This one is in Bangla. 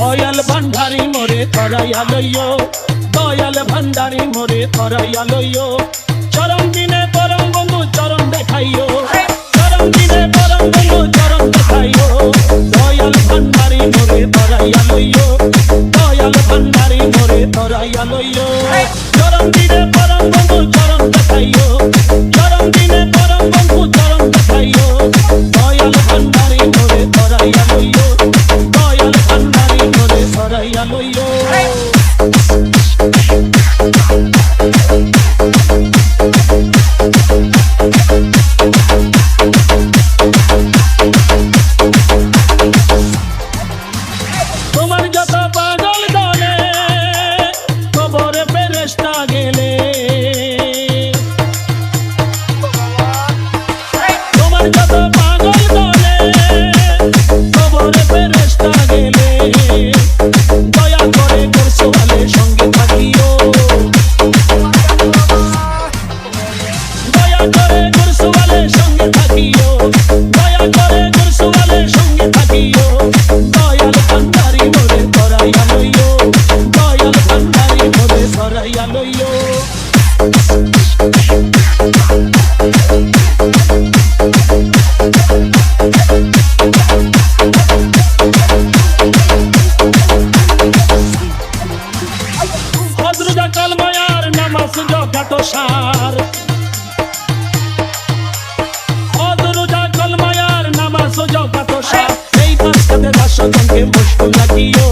দয়াল ভান্ডারি মোরে তরাইয়া লইও, দয়াল ভান্ডারি মোরে তরাইয়া লইও। চরণ দিনে পরম বন্ধু চরণ দেখাইও, চরণ দিনে পরম বন্ধু চরণ দেখাইও। দয়াল ভান্ডারি মোরে তরাইয়া লইও, দয়াল ভান্ডারি মোরে তরাইয়া লইও। চরণ দিনে পরম বন্ধু চরণ দেখাইও, চরণ দিনে পরম বন্ধু চরণ দেখাইও। দয়াল ভান্ডারি মোরে তরাইয়া লইও, দয়াল ভান্ডারি মোরে তরাইয়া লইও। তোমার যত পাগল দলে কবরে ফেরেশতা গেলে, তোমার যত পাগল দলে কবরে ফেরেশতা গেলে। দয়া করে কুরসওয়ালের সঙ্গে থাকিও, দয়া করে কুরসওয়ালের সঙ্গে থাকিও, দয়া করে কুরসওয়ালের সঙ্গে থাকিও। দয়াল ভান্ডারি মোরে তরাইয়া লইও, দয়াল ভান্ডারি মোরে তরাইয়া লইও। হযরত কালমায়ার নামাজ জগাতো সার, হযরত কালমায়ার নামাজ জগাতো সার। এই পাঁচটাতে দাসজনকে মুশকিল লাগিও।